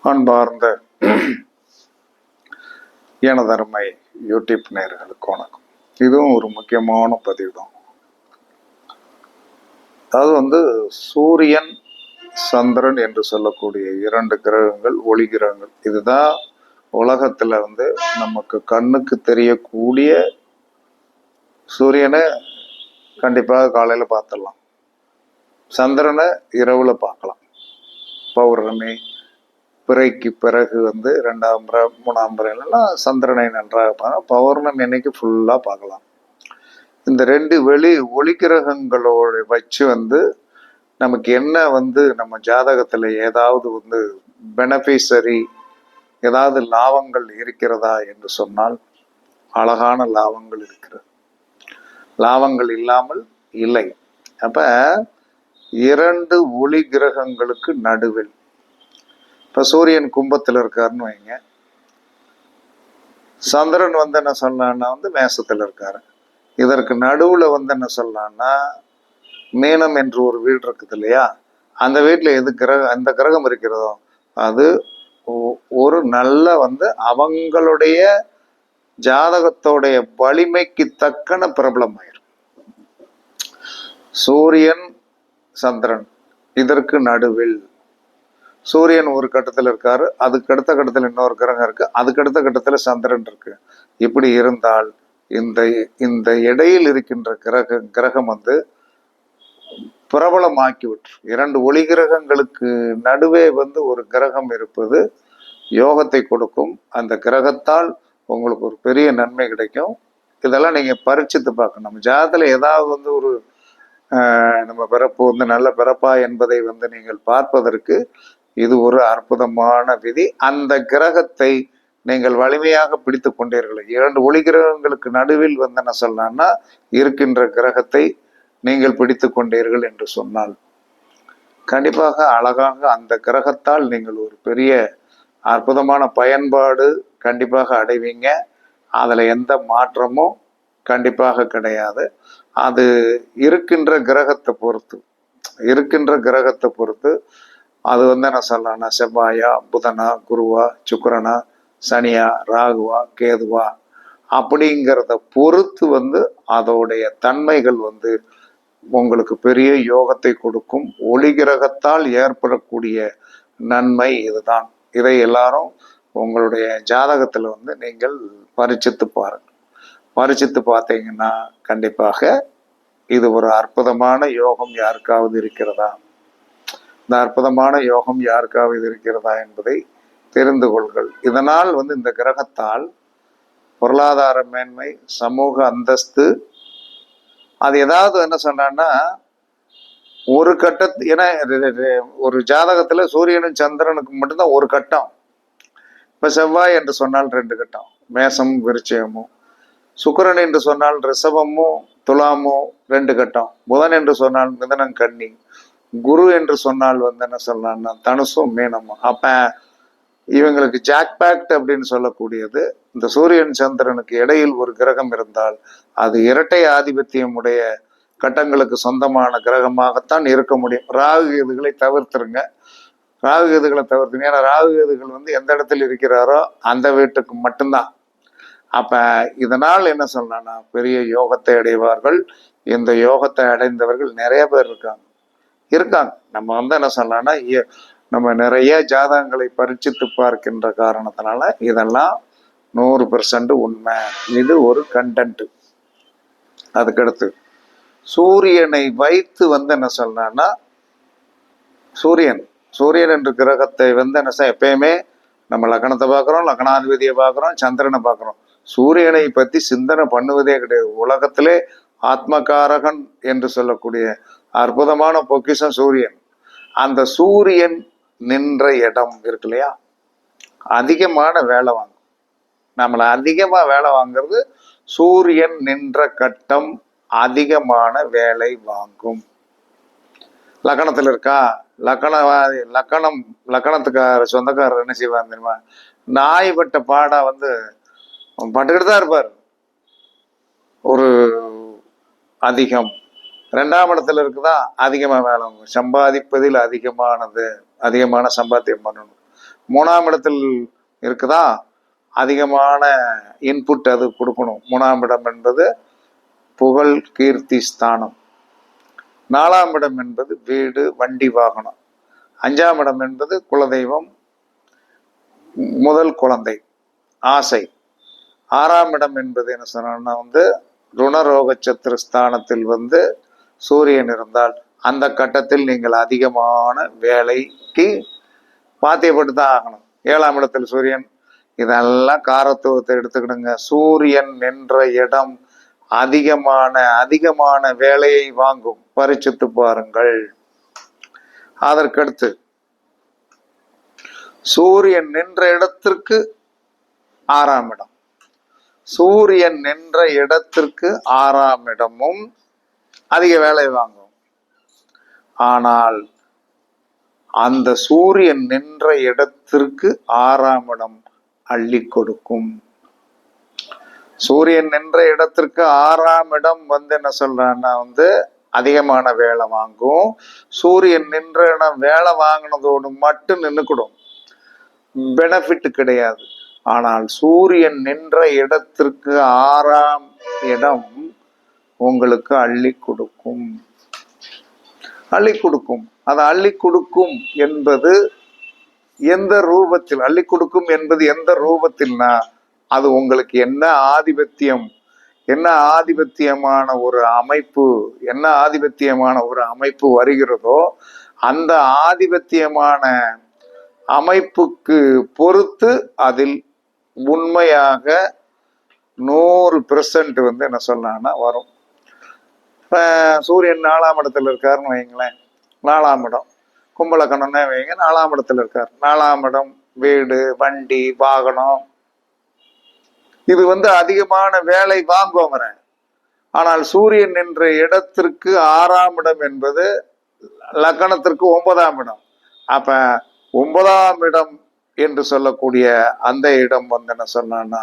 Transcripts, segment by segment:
அன்பார்ந்த எனதருமை யூடியூப் நேயர்களுக்கு வணக்கம். இதுவும் ஒரு முக்கியமான பதிவு தான். அதாவது சூரியன் சந்திரன் என்று சொல்லக்கூடிய இரண்டு கிரகங்கள், ஒளி கிரகங்கள். இதுதான் உலகத்துல நமக்கு கண்ணுக்கு தெரியக்கூடிய. சூரியனை கண்டிப்பாக காலையில பார்த்துடலாம், சந்திரனை இரவுல பார்க்கலாம். பௌர்ணமி பிறைக்கு பிறகு 2ஆம் பிறை 3ஆம் பிறைலாம் சந்திரனை நன்றாக பார்க்கலாம். பௌர்ணமி அன்னைக்கு ஃபுல்லா பார்க்கலாம். இந்த ரெண்டு ஒளி கிரகங்களோட வச்சு நமக்கு என்ன நம்ம ஜாதகத்துல ஏதாவது பெனிஃபிஷரி ஏதாவது லாபங்கள் இருக்கிறதா என்று சொன்னால் அழகான லாபங்கள் இருக்கிறது. லாபங்கள் இல்லாமல் இல்லை. அப்ப இரண்டு ஒளி கிரகங்களுக்கு நடுவில், இப்ப சூரியன் கும்பத்தில் இருக்காருன்னு வைங்க, சந்திரன் என்ன சொல்லலாம்னா மேசத்துல இருக்காரு. இதற்கு நடுவுல என்ன சொல்லலாம்னா மீனம் என்று ஒரு வீடு இருக்குது இல்லையா, அந்த வீட்டுல அந்த கிரகம் இருக்கிறதோ அது ஒரு நல்ல அவங்களுடைய ஜாதகத்தோடைய வலிமைக்கு தக்கன பிரபலம் ஆயிரும். சூரியன் சந்திரன் இதற்கு நடுவில் சூரியன் ஒரு கட்டத்தில் இருக்காரு, அதுக்கு அடுத்த கட்டத்தில் இன்னொரு கிரகம் இருக்கு, அதுக்கு அடுத்த கட்டத்துல சந்திரன் இருக்கு. இப்படி இருந்தால் இந்த இடையில் இருக்கின்ற கிரகம் பிரபலமாக்கி விட்டு, இரண்டு ஒளி கிரகங்களுக்கு நடுவே ஒரு கிரகம் இருப்பது யோகத்தை கொடுக்கும். அந்த கிரகத்தால் உங்களுக்கு ஒரு பெரிய நன்மை கிடைக்கும். இதெல்லாம் நீங்க பரிச்சித்து பார்க்கணும். நம்ம ஜாதகத்துல ஏதாவது ஒரு நம்ம பிறப்பு நல்ல பிறப்பா என்பதை நீங்கள் பார்ப்பதற்கு இது ஒரு அற்புதமான விதி. அந்த கிரகத்தை நீங்கள் வலிமையாக பிடித்து கொண்டீர்கள். இரண்டு ஒளி கிரகங்களுக்கு நடுவில் என்ன சொல்லலாம்னா இருக்கின்ற கிரகத்தை நீங்கள் பிடித்து கொண்டீர்கள் என்று சொன்னால் கண்டிப்பாக அழகாக அந்த கிரகத்தால் நீங்கள் ஒரு பெரிய அற்புதமான பயன்பாடு கண்டிப்பாக அடைவீங்க. அதுல எந்த மாற்றமும் கண்டிப்பாக கிடையாது. அது இருக்கின்ற கிரகத்தை பொறுத்து அது என்ன சொல்லலாம்னா செவ்வாயா, புதனா, குருவா, சுக்கிரனா, சனியா, ராகுவா, கேதுவா அப்படிங்கிறத பொறுத்து அதோடைய தன்மைகள் உங்களுக்கு பெரிய யோகத்தை கொடுக்கும். ஒளி கிரகத்தால் ஏற்படக்கூடிய நன்மை இதுதான். இதை எல்லாரும் உங்களுடைய ஜாதகத்துல நீங்கள் பரிச்சித்து பாருங்க. பரிச்சித்து பார்த்தீங்கன்னா கண்டிப்பாக இது ஒரு அற்புதமான யோகம் யாருக்காவது இருக்கிறதா, இந்த அற்புதமான யோகம் யாருக்காவது இருக்கிறதா என்பதை தெரிந்து கொள்கள். இதனால் இந்த கிரகத்தால் பொருளாதார மேன்மை, சமூக அந்தஸ்து, அது ஏதாவது என்ன சொன்னான்னா ஒரு ஏன்னா ஒரு ஜாதகத்துல சூரியனும் சந்திரனுக்கு மட்டும்தான் ஒரு கட்டம். இப்ப செவ்வாய் என்று சொன்னால் 2 கட்டம், மேசமும் விருச்சிகமும். சுக்கிரன் என்று சொன்னால் ரிஷபமும் துலாமும் 2 கட்டம். புதன் என்று சொன்னால் மிதனம் கன்னி. குரு என்று சொன்னால் என்ன சொல்லலாம்னா தனுசும் மீனமும். அப்ப இவங்களுக்கு ஜாக்பேக்ட் அப்படின்னு சொல்லக்கூடியது இந்த சூரியன் சந்திரனுக்கு இடையில் ஒரு கிரகம் இருந்தால் அது இரட்டை ஆதிபத்தியம் உடைய கட்டங்களுக்கு சொந்தமான கிரகமாகத்தான் இருக்க முடியும். ராகு கேதுகளை தவிர்த்துருங்க. ஏன்னா ராகு கேதுகள் எந்த இடத்துல இருக்கிறாரோ அந்த வீட்டுக்கு மட்டும்தான். அப்ப இதனால் என்ன சொல்லலாம்னா பெரிய யோகத்தை அடைவார்கள். இந்த யோகத்தை அடைந்தவர்கள் நிறைய பேர் இருக்காங்க. நம்ம என்ன சொல்லலாம்னா நம்ம நிறைய ஜாதகங்களை பரிச்சித்து பார்க்கின்ற காரணத்தினால இதெல்லாம் 100% உண்மை. இது ஒரு கண்டென்ட். அதுக்கடுத்து சூரியனை வைத்து என்ன சொல்லலாம்னா சூரியன் என்ற கிரகத்தை என்ன எப்பயுமே நம்ம லக்னத்தை பார்க்குறோம், லக்னாதிபதியை பார்க்குறோம், சந்திரனை பார்க்குறோம். சூரியனை பத்தி சிந்தனை பண்ணுவதே கிடையாது. உலகத்திலே ஆத்மகாரகன் என்று சொல்லக்கூடிய அற்புதமான பொக்கிஷம் சூரியன். அந்த சூரியன் நின்ற இடம் இருக்கு இல்லையா, அதிகமான வேலை வாங்கும். நம்மளை அதிகமா வேலை வாங்கிறது சூரியன் நின்ற கட்டம் அதிகமான வேலை வாங்கும். லக்கணத்துல இருக்கா, லக்கணத்துக்கார சொந்தக்காரர் என்ன செய்வார் தெரியுமா, நாய் பட்ட பாடா பட்டுக்கிட்டு தான் இருப்பார். ஒரு அதிகம் 2ஆம் இடத்துல இருக்குதா அதிகமா வேலை வாங்கும். சம்பாதிப்பதில் அதிகமான சம்பாத்தியம் பண்ணணும். 3ஆம் இடத்தில் இருக்குதா, அதிகமான இன்புட் அது கொடுக்கணும். 3ஆம் இடம் என்பது புகழ் கீர்த்தி ஸ்தானம். 4ஆம் இடம் என்பது வீடு வண்டி வாகனம். 5ஆம் இடம் என்பது குலதெய்வம், முதல் குழந்தை, ஆசை. 6ஆம் இடம் என்பது என்ன சொன்னா ருணரோக சத்துரு ஸ்தானத்தில் சூரியன் இருந்தால் அந்த கட்டத்தில் நீங்கள் அதிகமான வேலைக்கு பாத்தியப்பட்டு தான் ஆகணும். 7ஆம் இடத்தில் சூரியன், இதெல்லாம் காரத்துவத்தை எடுத்துக்கிடுங்க. சூரியன் என்ற இடம் அதிகமான வேலையை வாங்கும். பரிச்சித்து பாருங்கள். அதற்கடுத்து சூரியன் நின்ற இடத்திற்கு 6ஆம் இடம், சூரியன் நின்ற இடத்திற்கு 6ஆம் இடமும் அதிக வேலை வாங்கும். ஆனால் அந்த சூரியன் நின்ற இடத்திற்கு 6ஆம் இடம் அள்ளி கொடுக்கும். சூரியன் நின்ற இடத்திற்கு 6ஆம் இடம் என்ன சொல்றான்னா அதிகமான வேலை வாங்கும். சூரியன் நின்ற இடம் வேலை வாங்கினதோடு மட்டும் நின்றுக்கிடும், பெனிஃபிட் கிடையாது. ஆனால் சூரியன் நின்ற இடத்திற்கு 6ஆம் இடம் உங்களுக்கு அள்ளி கொடுக்கும். அள்ளி கொடுக்கும். அது அள்ளி கொடுக்கும் என்பது எந்த ரூபத்தில்? அள்ளி கொடுக்கும் என்பது எந்த ரூபத்தில்னா, அது உங்களுக்கு என்ன ஆதிபத்தியம், என்ன ஆதிபத்தியமான ஒரு அமைப்பு, என்ன ஆதிபத்தியமான ஒரு அமைப்பு வருகிறதோ அந்த ஆதிபத்தியமான அமைப்புக்கு பொறுத்து அதில் உண்மையாக 100% என்ன சொல்லலாம்னா வரும். இப்போ சூரியன் 4ஆம் இடத்துல இருக்காருன்னு வைங்களேன், 4ஆம் இடம் கும்பலக்கணம்னே வைங்க, 4ஆம் இடத்துல இருக்கார். 4ஆம் இடம் வீடு வண்டி வாகனம், இது அதிகமான வேலை வாங்குவங்க. ஆனால் சூரியன் என்ற இடத்திற்கு 6ஆம் இடம் என்பது லக்கணத்திற்கு 9ஆம் இடம். அப்ப 9ஆம் இடம் என்று சொல்லக்கூடிய அந்த இடம் என்ன சொன்னா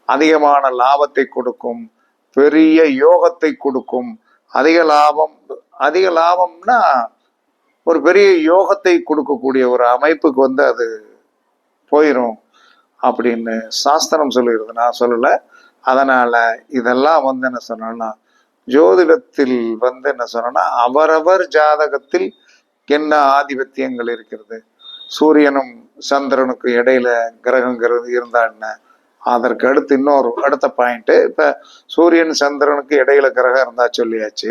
அதிகமான லாபத்தை கொடுக்கும், பெரிய யோகத்தை கொடுக்கும். அதிக லாபம், அதிக லாபம்னா ஒரு பெரிய யோகத்தை கொடுக்கக்கூடிய ஒரு அமைப்புக்கு அது போயிடும் அப்படின்னு சாஸ்திரம் சொல்லுகிறது, நான் சொல்லல. அதனால இதெல்லாம் என்ன சொன்னா ஜோதிடத்தில் என்ன சொன்னா அவரவர் ஜாதகத்தில் என்ன ஆதிபத்தியங்கள் இருக்கிறது. சூரியனும் சந்திரனுக்கு இடையில கிரகங்கிறது இருந்தா என்ன, அதற்கு அடுத்து அடுத்த பாயிண்ட். இப்ப சூரியன் சந்திரனுக்கு இடையில கிரகம் இருந்தா சொல்லியாச்சு.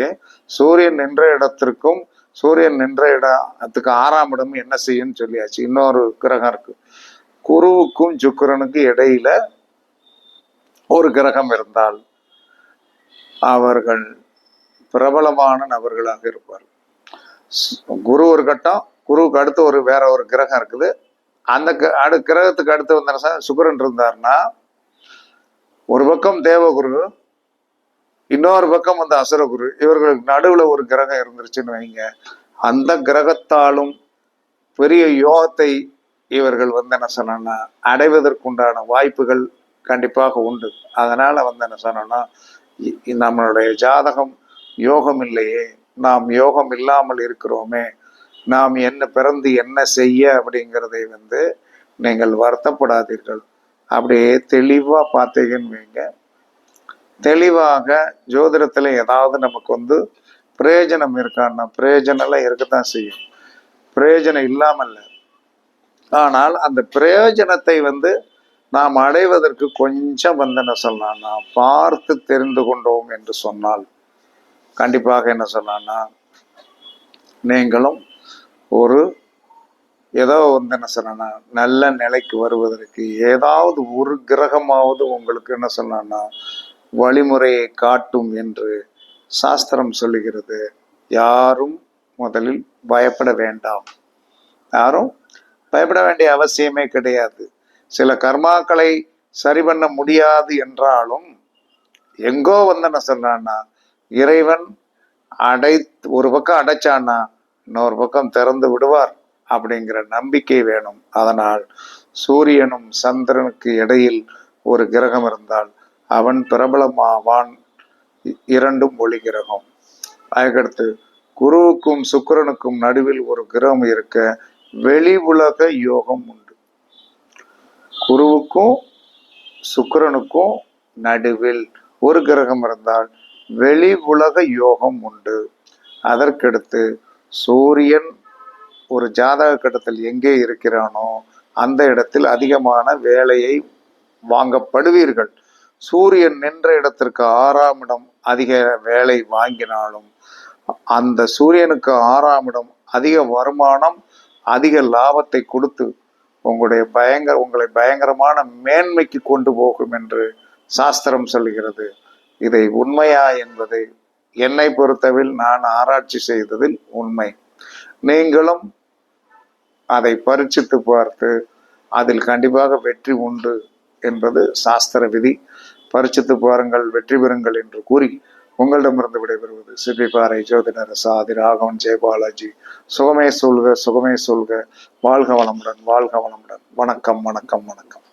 சூரியன் நின்ற இடத்திற்கும் சூரியன் நின்ற இடத்துக்கு 6ஆம் இடம் என்ன செய்யும் சொல்லியாச்சு. இன்னொரு கிரகம் இருக்கு, குருவுக்கும் சுக்கிரனுக்கு இடையில ஒரு கிரகம் இருந்தால் அவர்கள் பிரபலமான நபர்களாக இருப்பார். குரு ஒரு கட்டம், குருவுக்கு அடுத்து வேற ஒரு கிரகம் இருக்குது. அந்த கிரகத்துக்கு அடுத்து சுக்கிரன் இருந்தார்னா ஒரு பக்கம் தேவகுரு, இன்னொரு பக்கம் அசுரகுரு, இவர்களுக்கு நடுவுல ஒரு கிரகம் இருந்துருச்சுன்னு வைங்க, அந்த கிரகத்தாலும் பெரிய யோகத்தை இவர்கள் என்ன சொன்னா அடைவதற்குண்டான வாய்ப்புகள் கண்டிப்பாக உண்டு. அதனால என்ன சொன்னா நம்மளுடைய ஜாதகம் யோகம் இல்லையே, நாம் யோகம் இல்லாமல் இருக்கிறோமே, நாம் என்ன பிறந்து என்ன செய்ய அப்படிங்கிறதை நீங்கள் வருத்தப்படாதீர்கள். அப்படியே தெளிவா பார்த்தீங்கன்னு வைங்க, தெளிவாக ஜோதிடத்துல ஏதாவது நமக்கு பிரயோஜனம் இருக்கான்னா பிரயோஜனம் இருக்கத்தான் செய்யும், பிரயோஜனம் இல்லாமல். ஆனால் அந்த பிரயோஜனத்தை நாம் அடைவதற்கு கொஞ்சம் என்ன சொல்லலாம்னா பார்த்து தெரிந்து கொண்டோம் என்று சொன்னால் கண்டிப்பாக என்ன சொல்லலாம்னா நீங்களும் ஒரு ஏதோ என்ன சொன்னா நல்ல நிலைக்கு வருவதற்கு ஏதாவது ஒரு கிரகமாவது உங்களுக்கு என்ன சொன்னா வழிமுறையை காட்டும் என்று சாஸ்திரம் சொல்லுகிறது. யாரும் முதலில் பயப்பட வேண்டாம், யாரும் பயப்பட வேண்டிய அவசியமே கிடையாது. சில கர்மாக்களை சரி பண்ண முடியாது என்றாலும் எங்கோ என்ன சொல்றான்னா இறைவன் ஒரு பக்கம் அடைச்சான்னா இன்னொரு பக்கம் திறந்து விடுவார் அப்படிங்கிற நம்பிக்கை வேணும். அதனால் சூரியனும் சந்திரனுக்கு இடையில் ஒரு கிரகம் இருந்தால் அவன் பிரபலமாவான். இரண்டும் ஒளி கிரகம். அதுக்கடுத்து குருவுக்கும் சுக்கிரனுக்கும் நடுவில் ஒரு கிரகம் இருக்க வெளி உலக யோகம் உண்டு. குருவுக்கும் சுக்கிரனுக்கும் நடுவில் ஒரு கிரகம் இருந்தால் வெளி உலக யோகம் உண்டு. அதற்கடுத்து சூரியன் ஒரு ஜாதக கட்டத்தில் எங்கே இருக்கிறானோ அந்த இடத்தில் அதிகமான வேலையை வாங்கப்படுவீர்கள். சூரியன் நின்ற இடத்திற்கு 6ஆம் இடம் அதிக வேலை வாங்கினாலும் அந்த சூரியனுக்கு 6ஆம் இடம் அதிக வருமானம், அதிக லாபத்தை கொடுத்து உங்களை பயங்கரமான மேன்மைக்கு கொண்டு போகும் என்று சாஸ்திரம் சொல்கிறது. இதை உண்மையா என்பதை என்னை பொறுத்தவில் நான் ஆராய்ச்சி செய்ததில் உண்மை. நீங்களும் அதை பரீட்சித்து பார்த்து அதில் கண்டிப்பாக வெற்றி உண்டு என்பது சாஸ்திர விதி. பரீட்சித்து பாருங்கள், வெற்றி பெறுங்கள் என்று கூறி உங்களிடமிருந்து விடைபெறுவது சிப்பிப்பாறை ஜோதிடர் சாதி ராகவன் ஜெயபாலாஜி. சுகமே சொல்க, சுகமே சொல்க. வாழ்க வளமுடன், வாழ்க வளமுடன். வணக்கம், வணக்கம், வணக்கம்.